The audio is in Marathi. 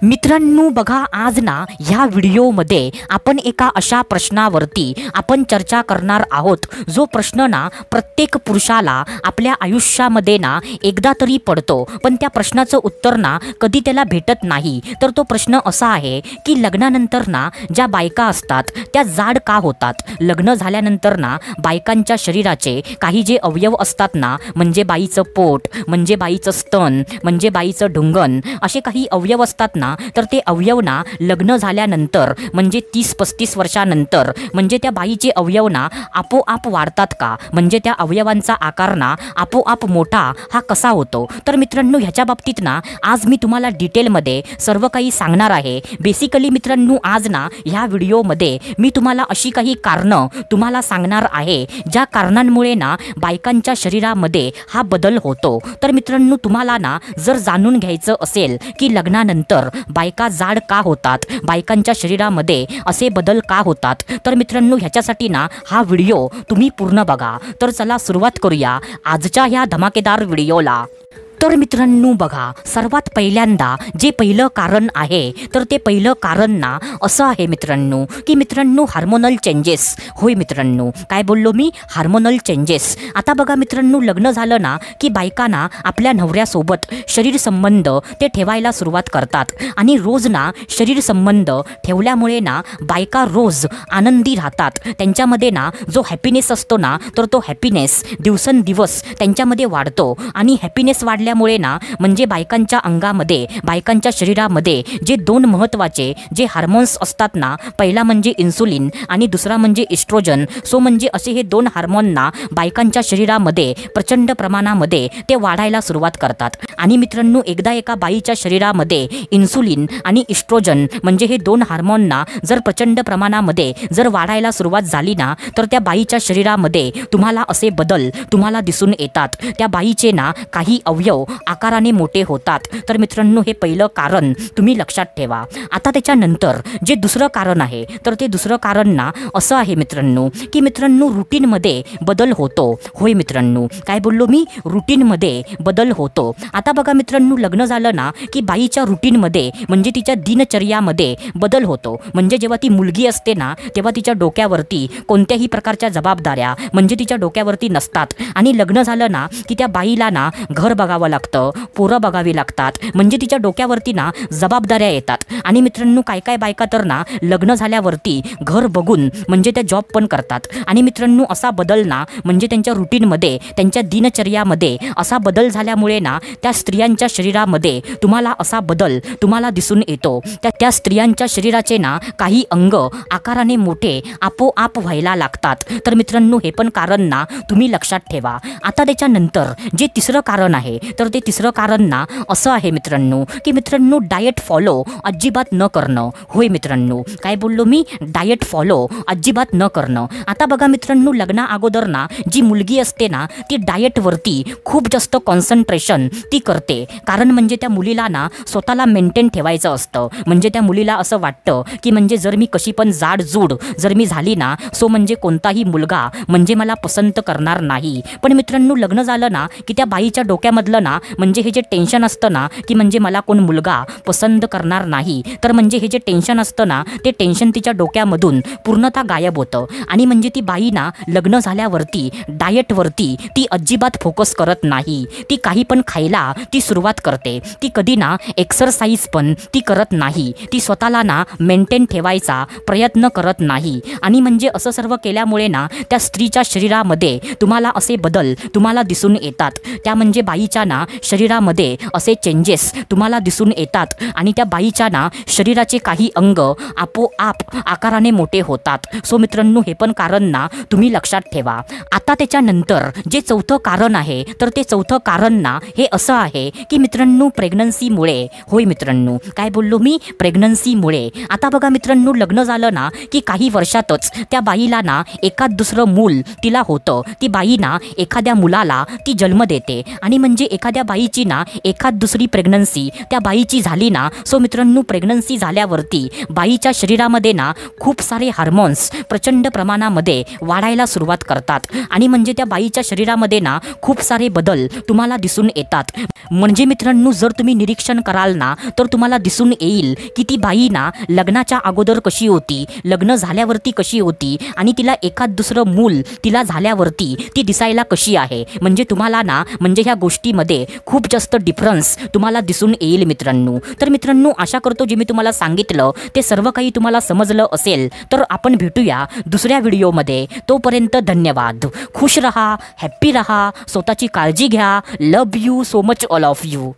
मित्रांनो बघा, आज ना ह्या व्हिडिओमध्ये आपण एका अशा प्रश्नावरती आपण चर्चा करणार आहोत, जो प्रश्न ना प्रत्येक पुरुषाला आपल्या आयुष्यामध्ये ना एकदा तरी पडतो, पण त्या प्रश्नाचं उत्तर ना कधी त्याला भेटत नाही। तर तो प्रश्न असा आहे की लग्नानंतर ना ज्या बायका असतात त्या जाड का होतात। लग्न झाल्यानंतर ना बायकांच्या शरीराचे काही जे अवयव असतात ना, म्हणजे बाईचं पोट, म्हणजे बाईचं स्तन, म्हणजे बाईचं ढुंगण, असे काही अवयव असतात ना, तर ते अवयव ना लग्न झाल्यानंतर म्हणजे 30-35 वर्षानंतर म्हणजे त्या बाईचे अवयव ना आपोआप वाढतात का, म्हणजे त्या अवयवांचा आकार ना आपोआप मोठा हा कसा होतो। तर मित्रांनो ह्याच्या बाबतीत ना आज मी तुम्हाला डिटेलमध्ये सर्व काही सांगणार आहे। बेसिकली मित्रांनो आज ना ह्या व्हिडिओमध्ये मी तुम्हाला अशी काही कारणं तुम्हाला सांगणार आहे, ज्या कारणांमुळे ना बायकांच्या शरीरामध्ये हा बदल होतो। तर मित्रांनो तुम्हाला ना जर जाणून घ्यायचं असेल की लग्नानंतर बायका जाड का होतात, बायकांच्या शरीरामध्ये असे बदल का होतात, तर मित्रांनो ह्याच्यासाठी ना हा व्हिडिओ तुम्ही पूर्ण बघा। तर चला सुरुवात करूया आजच्या ह्या धमाकेदार व्हिडिओला। तर मित्रांनो बघा, सर्वात पहिल्यांदा जे पहिलं कारण आहे तर ते पहिलं कारण ना असं आहे मित्रांनो की मित्रांनो हार्मोनल चेंजेस। होय मित्रांनो, काय बोललो मी, हार्मोनल चेंजेस। आता बघा मित्रांनो, लग्न झालं ना की बायकांना आपल्या नवऱ्यासोबत शरीर संबंध ते ठेवायला सुरुवात करतात, आणि रोज ना शरीर संबंध ठेवल्यामुळे ना बायका रोज आनंदी राहतात। त्यांच्यामध्ये ना जो हॅपीनेस असतो ना, तर तो हॅपीनेस दिवसेंदिवस त्यांच्यामध्ये वाढतो, आणि हॅपीनेस वाढल्यामुळे ना म्हणजे बायकांच्या अंगामध्ये, बायकांच्या शरीरामध्ये जे दोन महत्त्वाचे जे हार्मोन्स असतात ना, पहिला म्हणजे इन्सुलिन आणि दुसरा म्हणजे इस्ट्रोजन। सो म्हणजे असे हे दोन हार्मोन ना बायकांच्या शरीरामध्ये प्रचंड प्रमाणामध्ये ते वाढायला सुरुवात करतात। आणि मित्रांनो एकदा एका बाईच्या शरीरामध्ये इन्सुलिन आणि इस्ट्रोजन म्हणजे हे दोन हार्मोन ना जर प्रचंड प्रमाणामध्ये जर वाढायला सुरुवात झाली ना, तर त्या बाईच्या शरीरामध्ये तुम्हाला असे बदल तुम्हाला दिसून येतात। त्या बाईचे ना काही अवयव आकाराने मोठे होतात। तर मित्रांनो हे पहिलं कारण तुम्ही लक्षात ठेवा। आता त्याच्यानंतर जे दुसरं कारण आहे तर ते दुसरं कारण ना असं आहे मित्रांनो की मित्रांनो रुटीनमध्ये बदल होतो। होय मित्रांनो, काय बोललो मी, रुटीनमध्ये बदल होतो। आता बघा मित्रांनो, लग्न झालं ना की बाईच्या रुटीनमध्ये म्हणजे तिच्या दिनचर्यामध्ये बदल होतो। म्हणजे जेव्हा ती मुलगी असते ना तेव्हा तिच्या डोक्यावरती कोणत्याही प्रकारच्या जबाबदाऱ्या म्हणजे तिच्या डोक्यावरती नसतात, आणि लग्न झालं ना की त्या बाईला ना घर बघावं लागतं, पोरं बघावी लागतात, म्हणजे तिच्या डोक्यावरती ना जबाबदाऱ्या येतात। आणि मित्रांनो काय काय बायका तर ना लग्न झाल्यावरती घर बघून म्हणजे त्या जॉब पण करतात। आणि मित्रांनो असा बदल ना म्हणजे त्यांच्या रुटीनमध्ये, त्यांच्या दिनचर्यामध्ये असा बदल झाल्यामुळे ना त्या स्त्रियांच्या शरीरामध्ये तुम्हाला असा बदल तुम्हाला दिसून येतो। त्या स्त्रियांच्या शरीराचे ना काही अंग आकाराने मोठे आपोआप व्हायला लागतात। तर मित्रांनो हे पण कारण ना तुम्ही लक्षात ठेवा। आता त्याच्यानंतर जे तिसरं कारण आहे तर ते तिसरं कारण ना असं आहे मित्रांनो की मित्रांनो डाएट फॉलो अजिबात न करणं। होय मित्रांनो, काय बोललो मी, डाएट फॉलो अजिबात न करणं। आता बघा मित्रांनो, लग्ना अगोदर ना जी मुलगी असते ना ती डाएटवरती खूप जास्त कॉन्सन्ट्रेशन ती करते, कारण म्हणजे त्या मुलीला ना स्वतःला मेंटेन ठेवायचं असतं। म्हणजे त्या मुलीला असं वाटतं की म्हणजे जर मी कशी पण जाडजूड जर मी झाली ना सो म्हणजे कोणताही मुलगा म्हणजे मला पसंत करणार नाही। पण मित्रांनो लग्न झालं ना की त्या बाईच्या डोक्यामधलं ना म्हणजे हे जे टेन्शन असतं ना की म्हणजे मला कोण मुलगा पसंत करणार नाही, तर म्हणजे हे जे टेन्शन असतं ना ते टेन्शन तिच्या डोक्यामधून पूर्णतः गायब होतं। आणि म्हणजे ती बाई ना लग्न झाल्यावरती डाएटवरती ती अजिबात फोकस करत नाही। ती काही पण खायला ती सुरुवात करते, ती कधी ना एक्सरसाइज पण ती करत नाही, ती स्वतःला ना मेंटेन ठेवायचा प्रयत्न करत नाही। आणि म्हणजे असं सर्व केल्यामुळे ना त्या स्त्रीच्या शरीरामध्ये तुम्हाला असे बदल तुम्हाला दिसून येतात। त्या म्हणजे बाईच्या ना शरीरामध्ये असे चेंजेस तुम्हाला दिसून येतात, आणि त्या बाईच्या ना शरीराचे काही अंग आपोआप आकाराने मोठे होतात। सो मित्रांनो हे पण कारण ना तुम्ही लक्षात ठेवा। आता त्याच्यानंतर जे चौथं कारण आहे तर ते चौथं कारण ना हे असं आहे की मित्रांनो प्रेग्नन्सीमुळे। होय मित्रांनो, काय बोललो मी, प्रेग्नन्सीमुळे। आता बघा मित्रांनो, लग्न झालं ना की काही वर्षातच त्या बाईला ना एखाद दुसरं मूल तिला होतं। ती बाई ना एखाद्या मुलाला ती जन्म देते, आणि म्हणजे एखाद्या बाईची ना एखाद दुसरी प्रेग्नन्सी त्या बाईची झाली ना, सो मित्रांनो प्रेग्नन्सी झाल्यावरती बाईच्या शरीरामध्ये ना खूप सारे हार्मोन्स प्रचंड प्रमाणामध्ये वाढायला सुरुवात करतात आणि म्हणजे त्या बाईच्या शरीरामध्ये ना खूप सारे बदल तुम्हाला दिसून येतात. म्हणजे मित्रांनो जर तुम्ही निरीक्षण कराल ना तर तुम्हाला दिसून येईल की ती बाई ना लग्नाच्या अगोदर कशी होती, लग्न झाल्यावरती कशी होती आणि तिला एखाद दुसरं मूल तिला झाल्यावरती ती दिसायला कशी आहे. म्हणजे तुम्हाला ना म्हणजे ह्या गोष्टीमध्ये खूप जास्त डिफरन्स तुम्हाला दिसून येईल मित्रांनो. तर मित्रांनो आशा करतो जे मी तुम्हाला सांगितलं ते सर्व काही तुम्हाला समजलं असेल. तर आपण भेटूया दुसऱ्या व्हिडिओमध्ये. तोपर्यंत धन्यवाद. खुश रहा, हॅप्पी रहा, स्वतःची काळजी घ्या. Love you so much all of you.